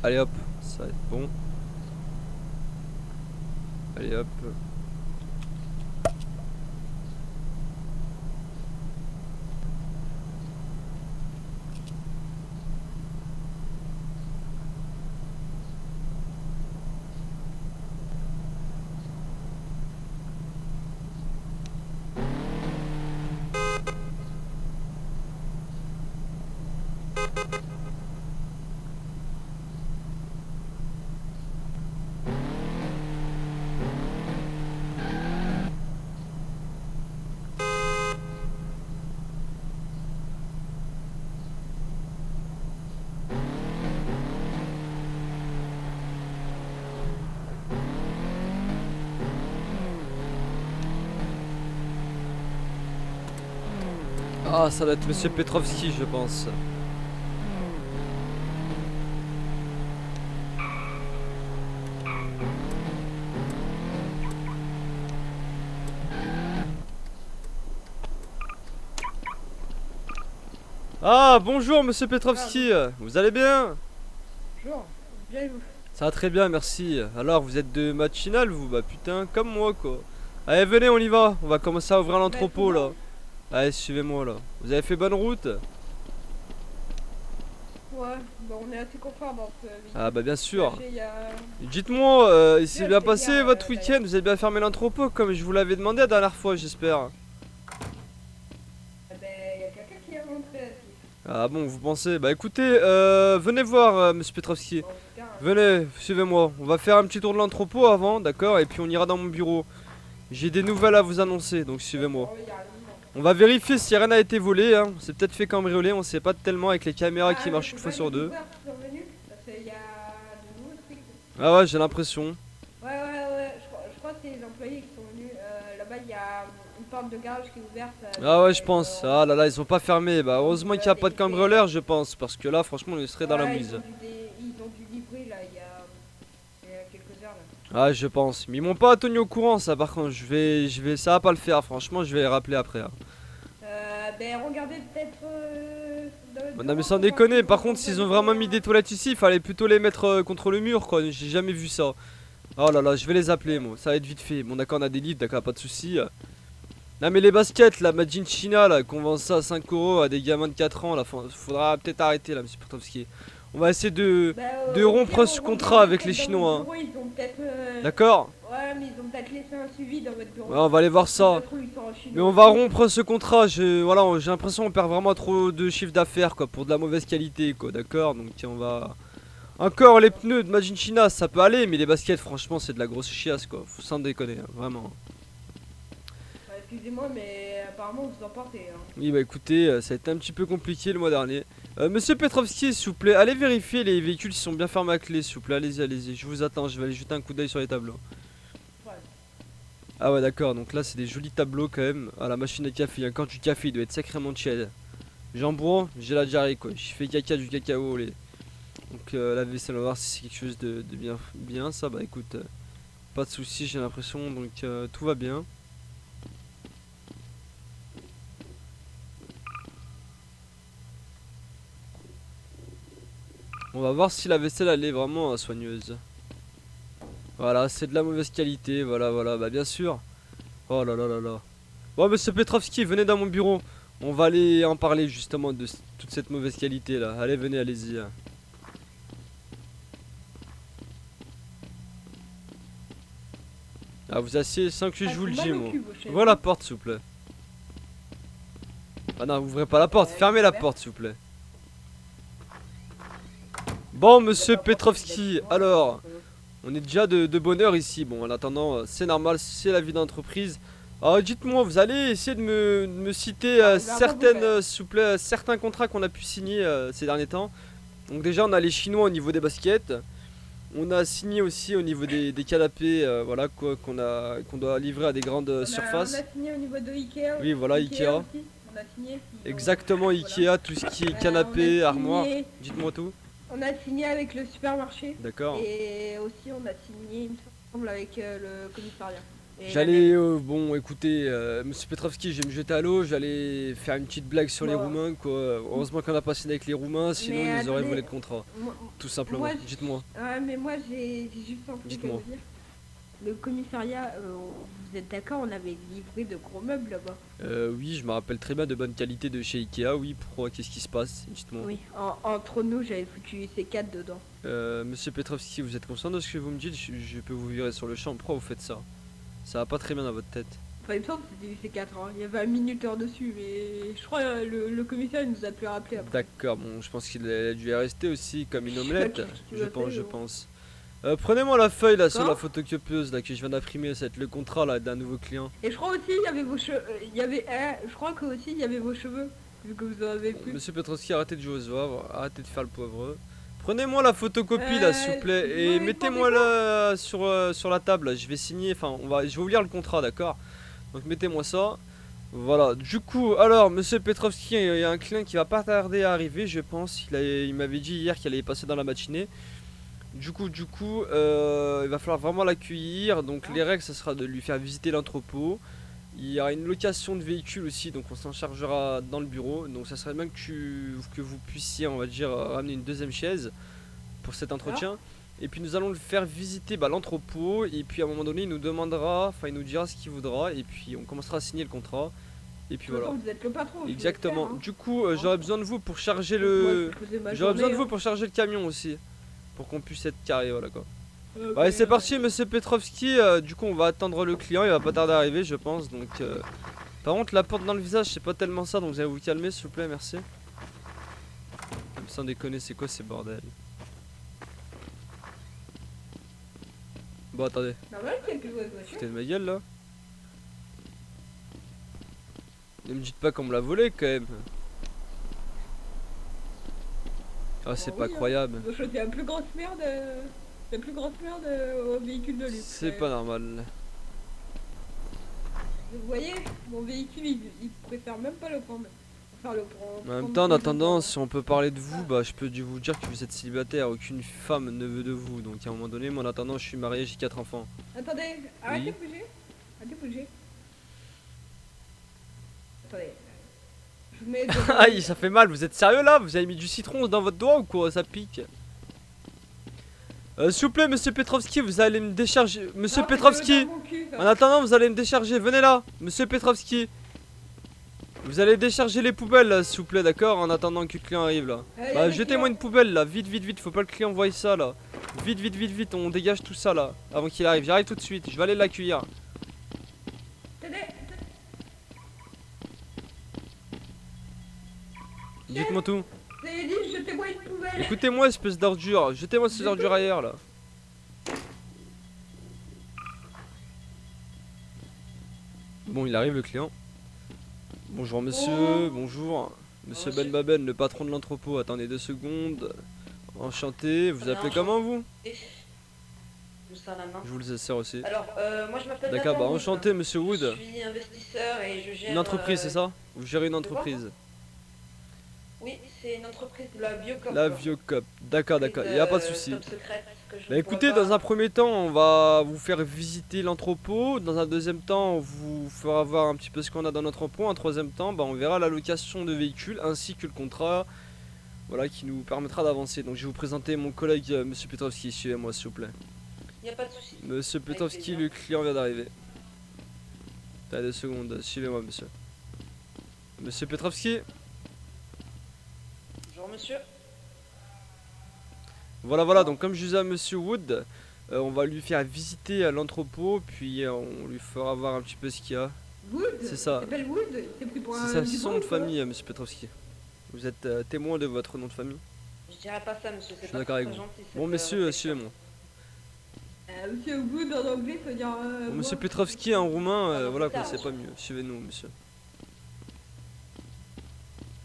Allez hop, ça va être bon. Allez hop. Ah, ça doit être Monsieur Petrovski, je pense. Ah, bonjour Monsieur Petrovski, vous allez bien? Bonjour, bien et vous? Ça va très bien, merci. Alors, vous êtes de matinale, vous? Bah putain, comme moi quoi. Allez, venez, on y va. On va commencer à ouvrir l'entrepôt là. Allez, suivez-moi là. Vous avez fait bonne route? Ouais, bah on est assez confort dans ce véhicule. Ah bah bien sûr. J'ai, Dites-moi, il s'est Ouais, bien c'est passé bien, votre week-end? d'ailleurs. Vous avez bien fermé l'entrepôt comme je vous l'avais demandé la dernière fois, j'espère. Ben, y a quelqu'un qui est rentré aussi. Ah bon, vous pensez? Bah écoutez, venez voir Monsieur Petrovski. Bon, putain, Venez, suivez-moi. On va faire un petit tour de l'entrepôt avant, d'accord? Et puis on ira dans mon bureau. J'ai des nouvelles à vous annoncer, donc suivez-moi. oh, y a rien. On va vérifier si rien n'a été volé, hein. C'est peut-être fait cambrioler, on sait pas tellement avec les caméras qui Ah, marchent c'est une pas fois sur les deux. ouverts qui sont venus, parce qu'il y a de nouveaux trucs. Ah ouais, j'ai l'impression. Ouais, je crois que c'est les employés qui sont venus. Là-bas, il y a une porte de garage qui est ouverte. Ah ouais, je Avec, pense. Ah là là, ils ont pas fermé. Bah heureusement qu'il n'y a pas de vérifier. cambrioleur, je pense. Parce que là, franchement, on serait dans la Ouais, mouise. ils ont dû livrer là, il y a quelques heures là. Ah, je pense. Mais ils m'ont pas tenu au courant, ça par contre. Ça va pas le faire. Franchement, je vais les rappeler après, hein. Ben regardez peut-être dans votre Non mais bureau sans pour voir déconner, s'ils par ont contre s'ils ont envoyé vraiment mis des toilettes ici, il fallait plutôt les mettre contre le mur quoi, j'ai jamais vu ça. Oh là là, je vais les appeler moi, ça va être vite fait. Bon d'accord, on a des livres, d'accord, pas de soucis. Non mais les baskets là, Made in China là, qu'on vend ça à 5 € à des gamins de 4 ans là, faudra peut-être arrêter là monsieur Portovski. On va essayer de au rompre pire, ce on contrat regardait avec les peut-être dans Chinois, votre hein. bureau, ils ont peut-être. D'accord? Ouais, mais ils ont peut-être laissé un suivi dans votre bureau. Ouais, on va aller voir Si ça ça. se trouve, ils sont en Chine Mais on va aussi. rompre ce contrat, voilà, j'ai l'impression qu'on perd vraiment trop de chiffre d'affaires quoi, pour de la mauvaise qualité quoi, d'accord? Donc on va... Encore les pneus de Made in China, ça peut aller, mais les baskets, franchement, c'est de la grosse chiasse quoi. Faut sans déconner, hein, vraiment. Ouais, excusez-moi, mais apparemment vous en portez. Hein. Oui, bah écoutez, ça a été un petit peu compliqué le mois dernier. Monsieur Petrovski, s'il vous plaît, allez vérifier les véhicules s'ils sont bien fermés à clé, s'il vous plaît. Allez-y, allez-y. Je vous attends, je vais aller jeter un coup d'œil sur les tableaux. Ouais. Ah ouais, d'accord, donc là, c'est des jolis tableaux quand même. Ah, la machine à café, encore du café, il doit être sacrément tiède. Jambon, j'ai la diarrhée quoi. J'ai fait caca du cacao au lait. Donc la vaisselle, on va voir si c'est quelque chose de bien ça. Bah écoute, pas de soucis, j'ai l'impression, donc tout va bien. On va voir si la vaisselle elle est vraiment soigneuse. Voilà, c'est de la mauvaise qualité, voilà, bah bien sûr. Oh là là là là. Bon monsieur Petrovski, venez dans mon bureau. On va aller en parler justement de toute cette mauvaise qualité là. Allez, venez, allez-y. Ah, vous asseyez sans que je vous le dise, moi. Ouvrez la porte, s'il vous plaît. Ah non, ouvrez pas la porte, fermez la porte, s'il vous plaît. Bon, monsieur Petrovski, alors, on est déjà de bonne heure ici. Bon, en attendant, c'est normal, c'est la vie d'entreprise. Alors, dites-moi, vous allez essayer de me citer s'il vous plaît, certains contrats qu'on a pu signer ces derniers temps. Donc déjà, on a les Chinois au niveau des baskets. On a signé aussi au niveau des canapés, voilà, quoi, qu'on doit livrer à des grandes surfaces. On a signé au niveau de Ikea. Oui, voilà, Ikea. Aussi. On a signé. Exactement, Ikea, voilà. tout ce qui est On canapé, a armoire. signé- Dites-moi tout. On a signé avec le supermarché. D'accord. Et aussi, on a signé, il me semble, avec le commissariat. Et la J'allais, neige. bon, écoutez, monsieur Petrovski, je vais me jeter à l'eau, j'allais faire une petite blague sur les Bon, Roumains, quoi. Heureusement qu'on a pas signé avec les Roumains, sinon mais ils nous auraient volé attendez, le contrat. moi, Tout moi, simplement. Dites-moi, ouais, mais moi j'ai juste un truc à dites-moi. vous dire. Le commissariat, vous êtes d'accord, on avait livré de gros meubles là-bas. Oui, je me rappelle très bien de bonne qualité de chez Ikea, oui, pourquoi, qu'est-ce qui se passe? Dites-moi. Oui, entre nous, j'avais foutu C4 dedans. Monsieur Petrovski, vous êtes conscient de ce que vous me dites? Je peux vous virer sur le champ, pourquoi vous faites ça? Ça va pas très bien dans votre tête. Enfin, il me semble que c'était du C4, hein. Il y avait un minuteur dessus, mais je crois le commissaire il nous a plus rappelé après. D'accord, bon, je pense qu'il a dû y rester aussi comme une omelette, Qu'est-ce que tu je veux pense, faire, je bon. pense. Prenez-moi la feuille là sur Quoi? la photocopieuse là que je viens d'imprimer, ça va être le contrat là d'un nouveau client. Et je crois aussi il y avait vos cheveux. Il y avait. Je crois que aussi il y avait vos cheveux. Vu que vous en avez plus. Monsieur Petrovski, arrêtez de jouer au zouave, arrêtez de faire le poivreux. Prenez-moi la photocopie là s'il vous plaît Vous et m'avez mettez-moi demandé là sur la table là. Je vais signer, enfin je vais vous lire le contrat, d'accord? Donc mettez-moi ça. Voilà, du coup, alors monsieur Petrovski, il y a un client qui va pas tarder à arriver, je pense. Il m'avait dit hier qu'il allait passer dans la matinée. Du coup, il va falloir vraiment l'accueillir. Donc les règles, ça sera de lui faire visiter l'entrepôt. Il y aura une location de véhicule aussi, donc on s'en chargera dans le bureau. Donc ça serait bien que vous puissiez, on va dire, ramener une deuxième chaise pour cet entretien. Et puis nous allons le faire visiter l'entrepôt. Et puis à un moment donné, il nous demandera, enfin il nous dira ce qu'il voudra. Et puis on commencera à signer le contrat. Et puis De toute voilà. façon, vous êtes le patron. je vais le Exactement. faire, hein. Du coup, j'aurais besoin de vous pour charger Donc, moi, le. je faisais ma J'aurais besoin de journée, vous pour charger le camion aussi. Pour qu'on puisse être carré, voilà quoi. hein. Ok, Ouais, c'est ok. parti, monsieur Petrovski. Du coup, on va attendre le client. Il va pas tarder à arriver, je pense. Donc, par contre, la porte dans le visage, c'est pas tellement ça. Donc, vous allez vous calmer, s'il vous plaît, merci. Sans déconner, c'est quoi ces bordels? Bon, attendez. Normal qu'il y ait plus de voiture. Foutez de ma gueule là. Ne me dites pas qu'on me l'a volé quand même. Ah, c'est Oh pas oui, hein. croyable. Ils ont jeté la plus grosse merde. La plus grosse merde au véhicule de luxe. C'est pas normal. Vous voyez, mon véhicule, il préfère même pas le prendre. Enfin, le prendre. En même temps, en attendant, si on peut parler de vous, je peux vous dire que vous êtes célibataire, aucune femme ne veut de vous. Donc à un moment donné, moi en attendant, je suis marié, j'ai 4 enfants. Attendez, arrêtez de bouger. Arrêtez de bouger. Attendez. Je vous mets de... Aïe, ça fait mal, vous êtes sérieux là? Vous avez mis du citron dans votre doigt ou quoi? Ça pique. S'il vous plaît, monsieur Petrovski, vous allez me décharger. Monsieur Non, Petrovski, c'est dans mon cul, ça. en attendant, vous allez me décharger. Venez là, monsieur Petrovski. Vous allez décharger les poubelles là, s'il vous plaît, d'accord? En attendant que le client arrive là. Il y a des Jetez-moi clients. une poubelle là, vite, vite, vite, faut pas que le client voie ça là. Vite, vite, vite, vite, on dégage tout ça là, avant qu'il arrive. J'arrive tout de suite, je vais aller l'accueillir. Attendez, Dites-moi tout. vous avez dit, jetez-moi une poubelle. Écoutez-moi, espèce d'ordure. Jetez-moi ces ordures ailleurs là. Bon, il arrive le client. Bonjour monsieur, bonjour. Monsieur Monsieur. Ben Baben, le patron de l'entrepôt. Attendez 2 secondes. Enchanté. Vous Bien, appelez comment vous? Tout ça à la main. Je vous le sers aussi. Alors, moi je m'appelle D'accord, Nathan Wood. enchanté monsieur Wood. Je suis investisseur et je gère. Une entreprise, c'est ça? Vous gérez une entreprise? Oui, c'est une entreprise de la Biocop. La Viocop. D'accord, d'accord, il n'y a pas de souci. Top secrète, que je Bah ne écoutez, pourrais dans un premier temps, on va vous faire visiter l'entrepôt. Dans un deuxième temps, on vous fera voir un petit peu ce qu'on a dans notre entrepôt. En troisième temps, on verra la location de véhicules ainsi que le contrat, voilà, qui nous permettra d'avancer. Donc je vais vous présenter mon collègue, monsieur Petrovski. Suivez-moi, s'il vous plaît. Il n'y a pas de souci. Monsieur Petrovski, plaisir. le client vient d'arriver. Attendez 2 secondes, suivez-moi, monsieur. Monsieur Petrovski. Bonjour monsieur. Voilà, donc comme je disais à monsieur Wood, on va lui faire visiter l'entrepôt, puis on lui fera voir un petit peu ce qu'il y a. Wood. C'est ça. Il s'appelle Wood. C'est pris pour un. C'est ça, c'est son nom de gigot, quoi. famille, monsieur Petrovski. Vous êtes témoin de votre nom de famille? Je dirais pas ça monsieur, Je c'est suis pas d'accord très avec vous. gentil. Bon, cette, messieurs, réflexion. suivez-moi. Monsieur Wood en anglais, ça veut dire. Bon, monsieur moi. Petrovski, en roumain, Ah, non, voilà c'est quoi, ça, c'est monsieur. pas mieux. Suivez-nous, monsieur.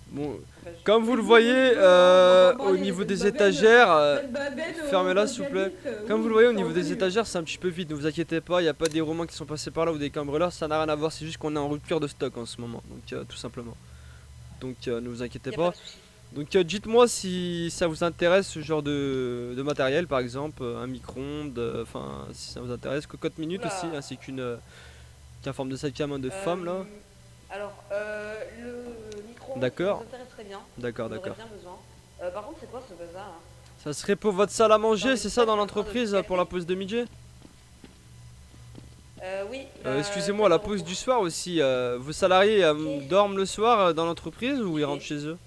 Bon, Enfin, comme vous le Wood, voyez, on va au parler niveau de des Babel, étagères, Ben Baben, fermez-la, s'il vous plaît. socialiste, comme vous Wood, le voyez, au c'est niveau des reconnu. étagères, c'est un petit peu vide, ne vous inquiétez pas, il n'y a pas des Romains qui sont passés par là ou des cambrioleurs, ça n'a rien à voir, c'est juste qu'on est en rupture de stock en ce moment, donc tout simplement. Donc ne vous inquiétez Y a pas. de souci. Donc dites-moi si ça vous intéresse ce genre de matériel, par exemple un micro-ondes, enfin si ça vous intéresse, cocotte minute Oula. aussi, ainsi qu'un forme de sidecam de femme là. Alors, le micro D'accord. nous intéresserait bien. D'accord, On aurait d'accord. bien besoin. Par contre, c'est quoi ce bazar là? Ça serait pour votre salle à manger, mais c'est c'est ça pas dans que c'est en train de l'entreprise tout pour la casser. pause de midi? Oui. Excusez-moi, la pause du soir aussi. Vos salariés Ok. dorment le soir dans l'entreprise ou ils Ok. rentrent chez eux?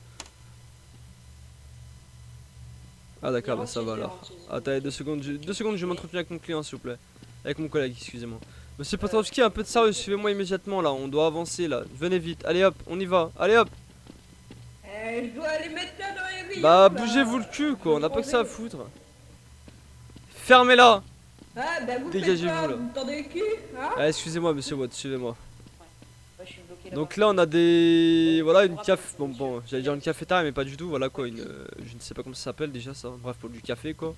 Ah Ils d'accord, bah rentrent ça chez va eux, ils alors. rentrent chez eux. Attendez 2 secondes, 2 secondes, je Ok. m'entretiens avec mon client s'il vous plaît. Avec mon collègue, excusez-moi. Monsieur Petrovski, un peu de sérieux, suivez-moi immédiatement là, on doit avancer là. Venez vite, allez hop, on y va, allez hop. Je dois aller mettre ça dans les rayons, Bah là. bougez-vous le cul quoi, Je on n'a pas que ça à prends des- foutre. Fermez-la. Ah, bah vous faites Dégagez-vous, quoi? là. Vous me tendez le cul, hein? Ah, excusez-moi monsieur Watt, suivez-moi. Ouais, je suis bloqué là-bas. Donc là on a des... Voilà une Rappel, café... Bon monsieur. j'allais dire une cafétéria mais pas du tout, voilà quoi, une... Je ne sais pas comment ça s'appelle déjà ça, bref pour du café quoi.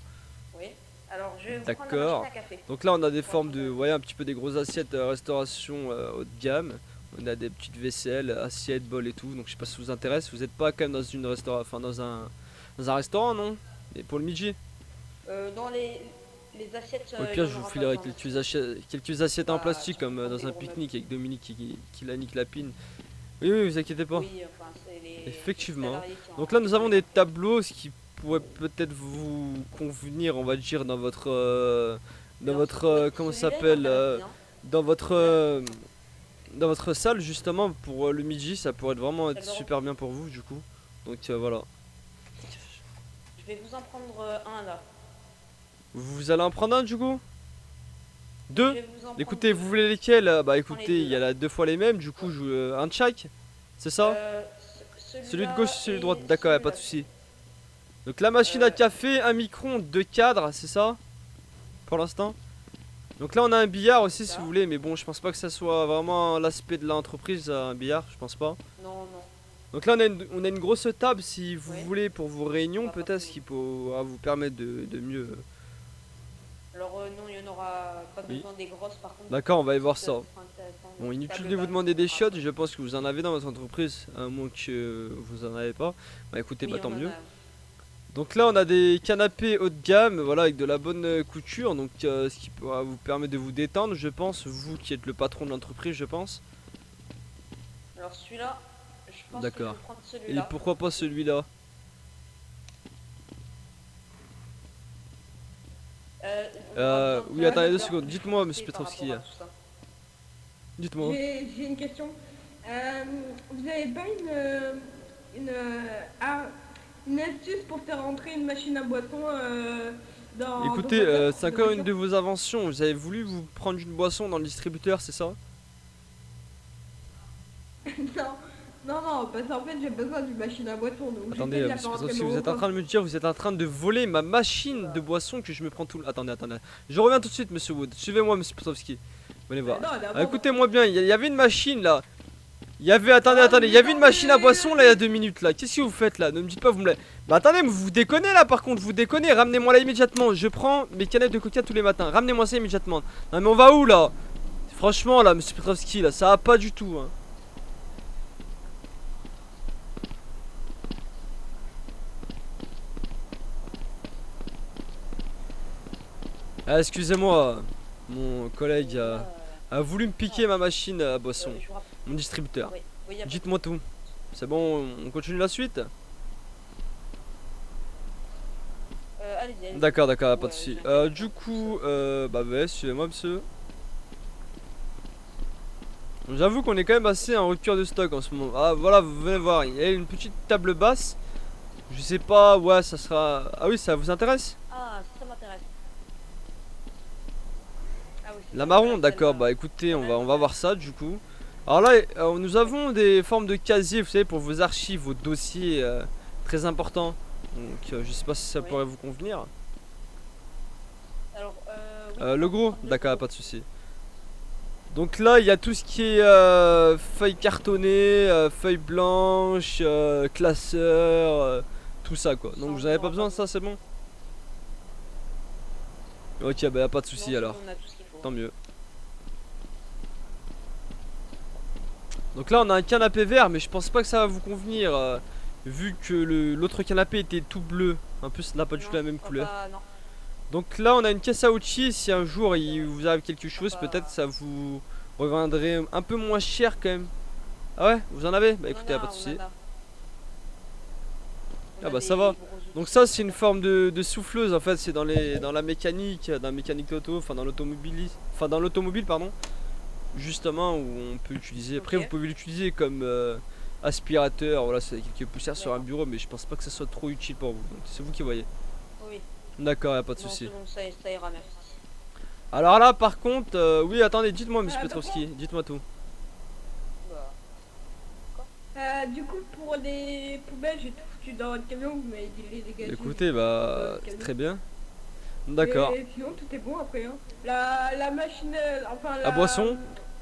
Oui. Alors, je vais vous prendre la D'accord. machine à café. Donc là on a des formes de... Vous voyez un petit peu des grosses assiettes restauration haut de gamme. On a des petites vaisselles, assiettes, bols et tout, donc je sais pas si ça vous intéresse, vous êtes pas quand même dans une restaurant... Enfin dans un restaurant non? Et pour le midi? Dans les assiettes. Au il pire y en je vous aura pas filerai besoin, quelques assiettes en Bah, plastique tu comme peux prendre dans des un gros pique-nique avec Dominique qui la nique la pine. Oui oui vous inquiétez pas. Oui, enfin, c'est les. Effectivement. salariés qui en Donc là nous avons ont. des tableaux, ce qui pourrait peut-être vous convenir, on va dire, dans votre Alors, oui, comment ça celui-là, il s'appelle m'intéresse bien. dans votre salle justement pour le midi, ça pourrait vraiment être Salle de super bien pour vous du coup. Donc voilà. Je vais vous en prendre un là. Vous allez en prendre un du coup? Je Deux? vais vous en Écoutez, prendre vous voulez lesquels? Bah prends les écoutez, deux, il y a là. là 2 fois les mêmes, du coup je un de chaque. C'est ça? Celui de gauche et celui de droite, d'accord, y a pas de souci. Donc la machine à café, un micro-ondes, 2 cadres, c'est ça? Pour l'instant. Donc là on a un billard aussi si Ça. vous voulez, mais bon je pense pas que ça soit vraiment l'aspect de l'entreprise, un billard, je pense pas. Non, non. Donc là on a une grosse table si vous Ouais. voulez pour vos réunions, Pas peut-être ce forcément. qui pourra vous permettre de mieux. Alors, non, il n'y en aura pas Oui. besoin des grosses par contre. D'accord, on va aller voir Ça ça. sera intéressant. Bon, Table inutile de vous basse, demander des ça shots, sera- je pense que vous en avez dans votre entreprise, à moins que vous en avez pas. Bah écoutez, Oui, bah on tant en mieux. a. Donc là on a des canapés haut de gamme, voilà, avec de la bonne couture, donc ce qui pourra vous permettre de vous détendre, je pense, vous qui êtes le patron de l'entreprise, je pense. Alors, celui-là, je pense que je D'accord. vais prendre Et celui-là. pourquoi pas celui-là? Oui, attendez 2 secondes, dites-moi monsieur Petrovski, dites-moi. J'ai une question. Vous avez pas une astuce pour faire rentrer une machine à boisson dans Écoutez, votre c'est encore une voiture? de vos inventions, vous avez voulu vous prendre une boisson dans le distributeur, c'est ça? Non, non, parce qu'en fait j'ai besoin d'une machine à boisson. Donc Attendez, j'essaie de la monsieur faire rentrer Petrovski, dans vous mon êtes en coffre. train de me dire, vous êtes en train de voler ma machine de boisson que je me prends tout... Attendez, attendez, je reviens tout de suite monsieur Wood, suivez-moi monsieur Petrovski, venez voir. Non, d'abord- Écoutez-moi bien, il y avait une machine là. Il y avait, attendez, il y avait une machine à boisson là il y a 2 minutes là. Qu'est-ce que vous faites là? Ne me dites pas, vous me la... Bah attendez, mais vous déconnez là par contre, vous déconnez. Ramenez-moi là immédiatement. Je prends mes canettes de coca tous les matins. Ramenez-moi ça immédiatement. Non mais on va où là? Franchement là, monsieur Petrovski là, ça va pas du tout. Hein. Ah, excusez-moi, mon collègue a voulu me piquer ma machine à boisson, Je vous rappelle. mon distributeur. Oui, oui, y a pas de- Dites-moi tout. C'est bon, on continue la suite? Allez-y, allez-y. D'accord, d'accord, pas Ouais, de soucis. j'inquiète. Du coup, bah ouais, suivez-moi monsieur. J'avoue qu'on est quand même assez en rupture de stock en ce moment. Ah voilà, vous venez voir, il y a une petite table basse. Je sais pas, ouais, ça sera... Ah oui, ça vous intéresse? Ah, ça m'intéresse. Ah oui, c'est La ça, marron, celle-là. d'accord, bah écoutez, on va voir ça du coup. Alors là, nous avons des formes de casiers, vous savez, pour vos archives, vos dossiers très importants. Donc je sais pas si ça Oui. pourrait vous convenir. Alors, oui, Le on gros, prend deux d'accord, euros. pas de souci. Donc là, il y a tout ce qui est feuilles cartonnées, feuilles blanches, classeurs, tout ça quoi. Donc Ça, vous on avez aura pas besoin pas de ça, c'est bon? Ok, bah pas de souci Non, alors. on a tout ce qu'il faut. Tant mieux. Donc là on a un canapé vert mais je pense pas que ça va vous convenir. vu que l'autre canapé était tout bleu. En plus, ça n'a pas du tout la même couleur. Non. Donc là, on a une caisse à outils. Si un jour il vous arrive quelque chose, peut-être ça vous reviendrait un peu moins cher quand même. Ah ouais, vous en avez? Bah écoutez, pas de soucis. Ah bah ça va. Donc ça c'est une forme de souffleuse en fait, c'est dans la mécanique, dans la mécanique auto, enfin dans l'automobile pardon. Justement où on peut utiliser. Après vous pouvez l'utiliser comme aspirateur, voilà, c'est quelques poussières sur un bureau, mais je pense pas que ça soit trop utile pour vous. Donc c'est vous qui voyez. Oui. D'accord, y a pas de souci. Bon, ça ira, merci. Alors là par contre, oui attendez, dites-moi Monsieur Petrovski, dites-moi tout. Du coup, pour les poubelles, j'ai tout foutu dans le camion, vous m'avez dit les dégager. Écoutez, bah c'est très bien. D'accord. Et sinon, tout est bon après. Hein. La machine, enfin À boisson?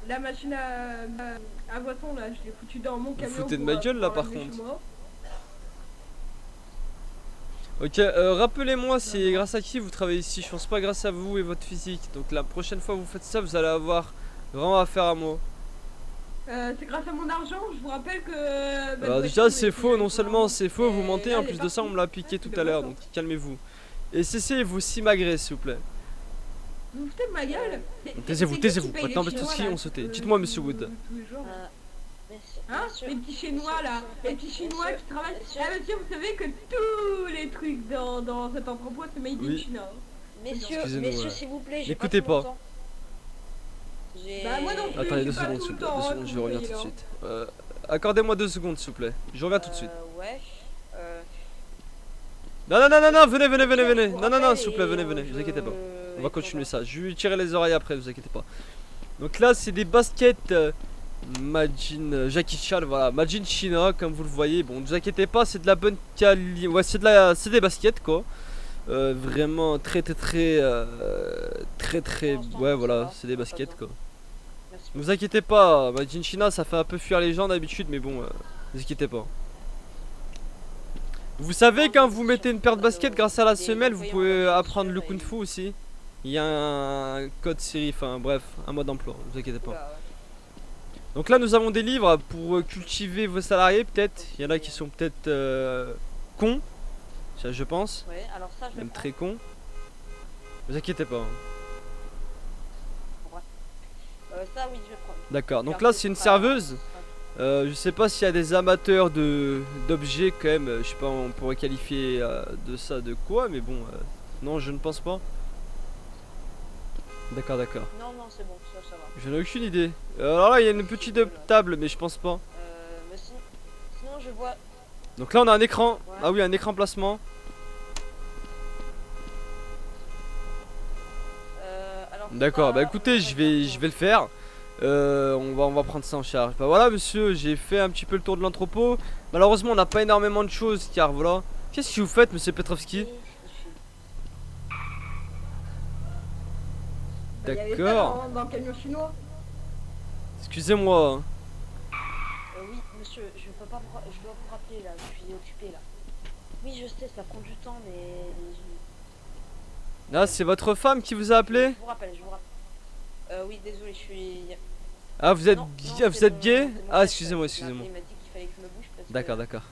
La machine à boisson, là, je l'ai foutu dans mon camion. Vous foutez de pour, ma gueule là pour par l'amener contre. chez moi. Ok, rappelez-moi, c'est grâce à qui vous travaillez ici? Je pense pas grâce à vous et votre physique. Donc la prochaine fois que vous faites ça, vous allez avoir vraiment affaire à moi. C'est grâce à mon argent, je vous rappelle que... bah, Alors déjà c'est faux, non seulement c'est faux, vous mentez, en elle est plus de ça on partie. me l'a piqué tout C'est à l'heure, bon, donc calmez-vous. Et cessez vous s'imagrer s'il vous plaît. Vous foutez de ma gueule? Taisez-vous, C'est taisez-vous, qui paye les maintenant Chinois, Petrovski là, on sautait. Dites-moi Monsieur Wood. tous les jours. Monsieur, Hein? monsieur, Les petits Chinois là, les petits Chinois qui travaillent. monsieur. Ah monsieur, vous savez que tous les trucs dans cet entrepôt c'est made in Oui. China. Messieurs, Excusez-nous, s'il vous plaît, j'ai n'écoutez tout mon pas. temps. J'ai- Bah, moi non plus. Attendez j'ai 2 pas secondes tout s'il le vous plaît, temps, 2 hein, secondes, je vous reviens voyez, tout de là. suite. Accordez-moi 2 secondes s'il vous plaît, je reviens tout de suite. Ouais. Non, venez. Je vous Non, rappelle s'il vous plaît, et, venez, vous inquiétez pas. On va et continuer puis ça, je vais lui tirer les oreilles après, vous inquiétez pas. Donc là c'est des baskets Majin Jackie Chan, voilà, Majin China comme vous le voyez. Bon, ne vous inquiétez pas, c'est de la bonne qualité. Ouais, c'est des baskets quoi. Vraiment très, ouais voilà, c'est des baskets quoi. Merci. Ne vous inquiétez pas, Majin China ça fait un peu fuir les gens d'habitude, mais bon, ne vous inquiétez pas. Vous savez quand vous mettez une paire de baskets grâce à la semelle, vous pouvez apprendre le kung fu aussi. Il y a un code série, enfin bref, un mode d'emploi, ne vous inquiétez pas. Oula, ouais. Donc là nous avons des livres pour cultiver vos salariés peut-être. Il y en a qui sont peut-être cons, ça je pense, Ouais, alors ça je vais même prendre. très cons. Ne vous inquiétez pas. Ça oui, je vais prendre. D'accord, donc Puis là après, c'est une ce sera- serveuse. Je sais pas s'il y a des amateurs d'objets quand même, je sais pas on pourrait qualifier de ça de quoi, mais bon, non je ne pense pas. D'accord. Non, c'est bon, ça va. Je n'ai aucune idée. Alors là il y a une petite table mais je pense pas. Mais sinon je vois. Donc là on a un écran, Ouais. ah oui un écran placement. Alors, D'accord, ça, bah écoutez je vais le faire. On va prendre ça en charge. Bah voilà monsieur, j'ai fait un petit peu le tour de l'entrepôt. Malheureusement on n'a pas énormément de choses car voilà. Qu'est-ce que vous faites monsieur Petrovski? Bah, y avait ça D'accord. dans le camion chinois. Excusez-moi. Hein. Oui, monsieur, je dois vous rappeler là, je suis occupé là. Oui, je sais, ça prend du temps, mais. Là c'est votre femme qui vous a appelé? Je vous rappelle. Oui, désolé, je suis. Ah vous êtes, Non, vous c'est êtes mon- gay? c'est mon Ah chef, excusez-moi. Il m'a dit qu'il fallait que je me bouge parce que. D'accord.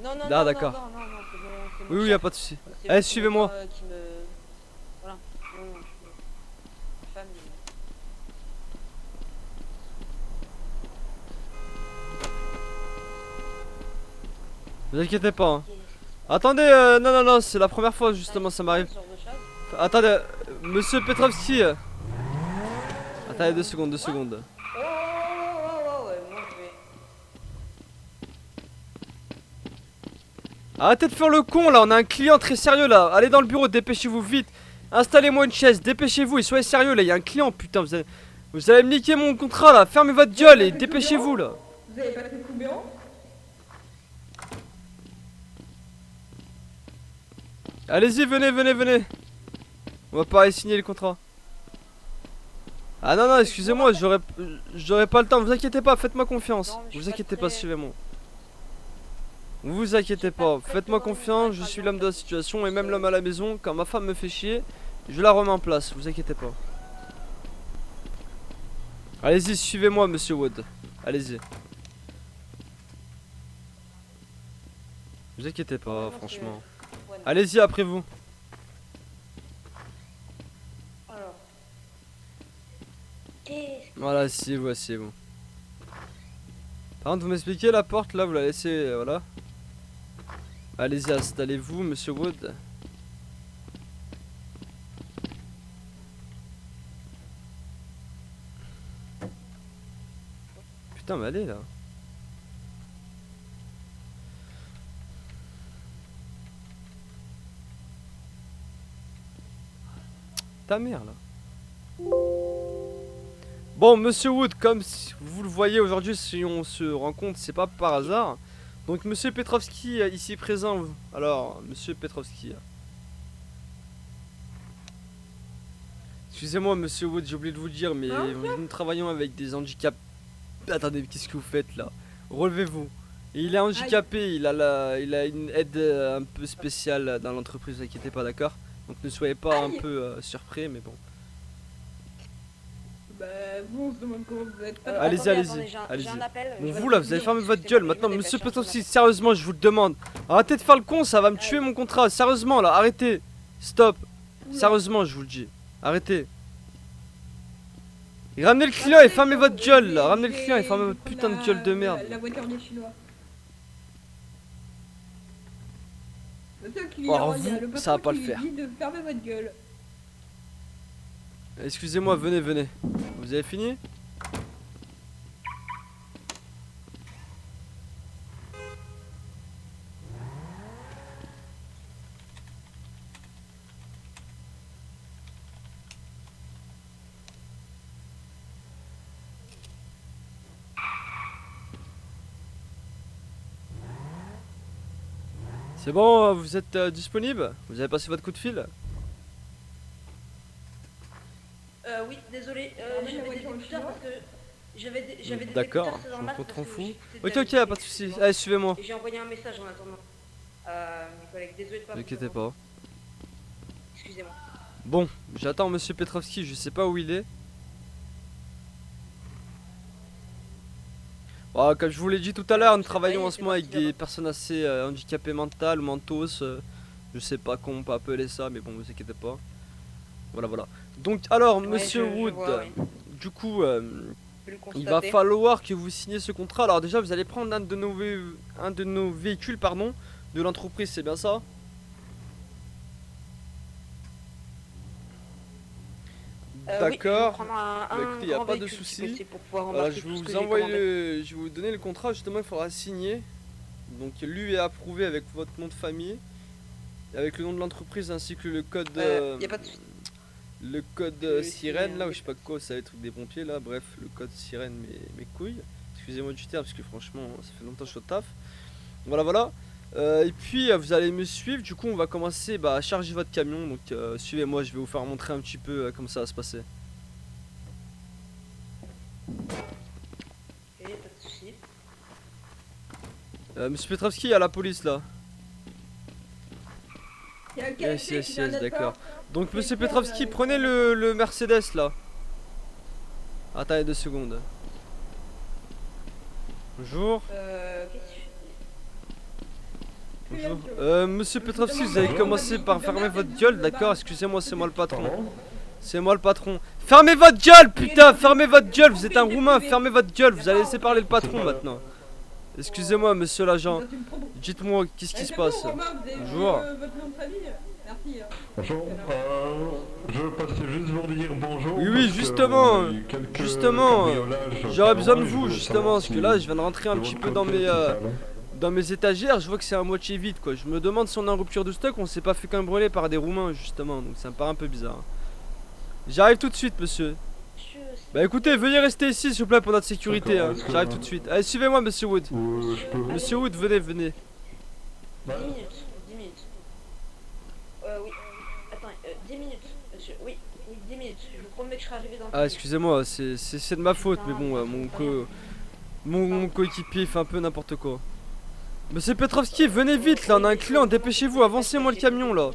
Non, Ah, d'accord. c'est mon Oui, chef. y a pas de souci. C'est Allez mon suivez-moi. papa, qui me. Voilà. Non, ma femme. Vous inquiétez pas. Hein. Attendez, non, c'est la première fois justement ça m'arrive. Ce genre de choses. Attendez, monsieur Petrovski. Attendez 2 secondes. Ouais, moi je vais. Arrêtez de faire le con là, on a un client très sérieux là. Allez dans le bureau, dépêchez-vous vite. Installez-moi une chaise, dépêchez-vous et soyez sérieux là, il y a un client putain, vous allez me niquer mon contrat là, fermez votre gueule et dépêchez-vous là. Vous avez pas fait le coup béant? Allez-y, venez. On va pas aller signer le contrat. Ah non, excusez-moi, j'aurais pas le temps, vous inquiétez pas, faites-moi confiance. Non, mais je suis Vous pas inquiétez pas, très- suivez-moi. Vous inquiétez pas, faites-moi confiance, je suis l'homme de la situation et même l'homme à la maison, quand ma femme me fait chier, je la remets en place, vous inquiétez pas. Allez-y, suivez-moi monsieur Wood. Allez-y. Vous inquiétez pas, Non, franchement. Ouais, non. Allez-y, après vous. Alors. Qu'est-ce Voilà, c'est vous, c'est vous. Par contre, vous m'expliquez la porte là, vous la laissez, voilà. Allez-y, installez-vous, monsieur Wood. Putain, mais allez là. Ta mère là. Bon, monsieur Wood, comme vous le voyez aujourd'hui, si on se rencontre, c'est pas par hasard. Donc, monsieur Petrovski, ici présent. Alors, monsieur Petrovski. Excusez-moi, monsieur Wood, j'ai oublié de vous le dire, mais nous travaillons avec des handicaps. Attendez, qu'est-ce que vous faites là? Relevez-vous. Et il est handicapé, il a une aide un peu spéciale dans l'entreprise, vous inquiétez pas, d'accord? Donc ne soyez pas un peu surpris, mais bon. Bah, vous, on se demande comment vous êtes. Allez-y, attendez, allez-y, attendez, allez-y. j'ai un appel. Bon, je vais vous là, vous vous avez dire. fermé votre Excusez-moi, gueule. je Maintenant, me monsieur dépêche, Petrovski, je sérieusement, je vous le demande. Arrêtez de faire le con, ça va me tuer mon contrat. Sérieusement, là, arrêtez. Stop. Oula. Sérieusement, je vous le dis. Arrêtez. Et ramenez le client et fermez votre gueule là. Ramenez le client et fermez votre putain de gueule de merde. La voiture des Chinois. Monsieur le Oh, client, alors il y a vous, le patron ça va pas qui le faire. dit de fermer votre gueule. Excusez-moi, venez, venez. Vous avez fini? C'est bon, vous êtes disponible? Vous avez passé votre coup de fil? Oui, désolé, Ramène la j'avais des voiture au écouteurs chinois. parce que j'avais des D'accord, écouteurs, c'est normal, je comprends parce que fou. j'écoutais Ok, de la ok, pas de musique, soucis. effectivement. Allez, suivez-moi. Et j'ai envoyé un message en attendant. Mes collègues, désolé de pas Ne vous inquiétez entendre. pas. Excusez-moi. Bon, j'attends monsieur Petrovski, je sais pas où il est. Bon, comme je vous l'ai dit tout à l'heure, nous Je sais pas, travaillons il en ce était moment avec parti des là-bas. personnes assez handicapées mentales ou mentos. Je sais pas comment on peut appeler ça, mais bon, vous inquiétez pas. Voilà, voilà. Donc, alors, Ouais, monsieur je Wood, vois, oui. du coup, Je peux le il va constater. falloir que vous signiez ce contrat. Alors, déjà, vous allez prendre un de nos véhicules, pardon, de l'entreprise, c'est bien ça? D'accord. Bah, écoutez, y a pas de souci. Voilà, je vais vous envoyer je vais vous donner le contrat, justement il faudra signer. Donc lui est approuvé avec votre nom de famille, et avec le nom de l'entreprise ainsi que le code Y a pas de souci. le code Je vais sirène signer, là, hein. ou je sais pas quoi, ça va être le truc des pompiers là, bref, le code sirène mes couilles. Excusez-moi du terme parce que franchement ça fait longtemps que je suis au taf. Voilà voilà. Et puis vous allez me suivre, du coup on va commencer à charger votre camion, donc suivez-moi, je vais vous faire montrer un petit peu comment ça va se passer. Ok, pas de souci. Monsieur Petrovski, il y a la police là. Il y a un Yes, café yes, qui vient yes, d'être d'accord. peint. Donc C'est monsieur clair, Petrovski, là, prenez le Mercedes là. Attendez 2 secondes. Bonjour. Qu'est-ce que Bonjour. Monsieur Petrovski, vous avez commencé par fermer votre gueule, d'accord? Excusez-moi, c'est moi le patron. C'est moi le patron. Fermez votre gueule, putain! Fermez votre gueule, vous êtes un roumain, fermez votre gueule, vous allez laisser parler le patron maintenant. Excusez-moi, monsieur l'agent. Toi, tu me prends- Dites-moi, qu'est-ce qui Eh, se c'est passe? bon, Romain, vous avez Bonjour. vu, votre nom de famille. Merci. Bonjour, je passais juste vous dire bonjour. Oui, oui, parce que, justement, il y a eu quelques justement, cambriolages j'aurais besoin de apparemment, et je vous voulais justement, savoir parce que si là je viens de rentrer un de petit votre peu dans côté, mes, tout ça va. dans mes étagères, je vois que c'est à moitié vide quoi. Je me demande si on est en rupture de stock ou on s'est pas fait cambrioler par des Roumains justement, donc ça me paraît un peu bizarre. J'arrive tout de suite monsieur. Bah écoutez, veuillez rester ici s'il vous plaît pour notre sécurité, D'accord, hein. est-ce que- J'arrive tout de suite. Allez, suivez-moi monsieur Wood. Ou je peux... Monsieur Wood, venez, venez. 10 minutes, 10 minutes. Oui. Attends, 10 minutes, monsieur. Oui, 10 minutes. Je vous promets que je serai arrivé dans le Ah temps. excusez-moi, c'est de ma faute, mais bon, mon coéquipier fait un peu n'importe quoi. Monsieur Petrovski, venez vite là, on a un client, dépêchez-vous, avancez-moi le camion là.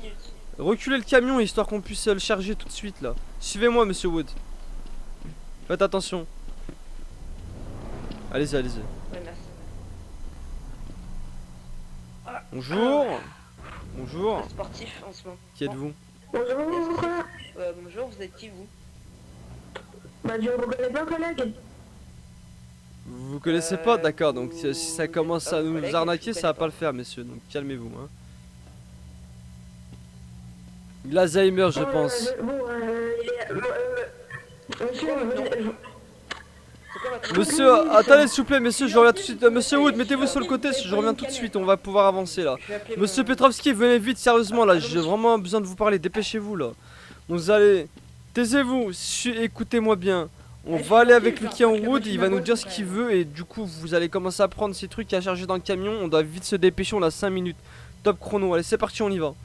Reculez le camion histoire qu'on puisse le charger tout de suite là. Suivez-moi monsieur Wood. Faites attention. Allez-y, allez-y. Ouais, merci. Ah, Bonjour. Bonjour. Sportif en ce moment. Qui êtes-vous? Bonjour, Bonjour, vous êtes qui vous? bah je vous connais pas, collègue. Vous vous connaissez pas? D'accord, donc si ça commence à vos nous collègues, arnaquer, je ça va connais pas le faire, messieurs. Donc calmez-vous. Hein. L'Alzheimer, je pense. Monsieur, C'est quoi votre nom? Monsieur, attendez s'il vous plaît, monsieur, je reviens tout de suite. Monsieur Wood, mettez-vous sur le côté, je reviens tout de suite, on va pouvoir avancer là. Je vais appeler Monsieur mon- Petrovski, venez vite, sérieusement là, j'ai vraiment besoin de vous parler, dépêchez-vous là. Vous allez, taisez-vous, écoutez-moi bien. On va aller avec Lucky en route, il va nous dire ce qu'il veut et du coup vous allez commencer à prendre ces trucs à charger dans le camion. On doit vite se dépêcher, on a 5 minutes. Top chrono, allez c'est parti, on y va.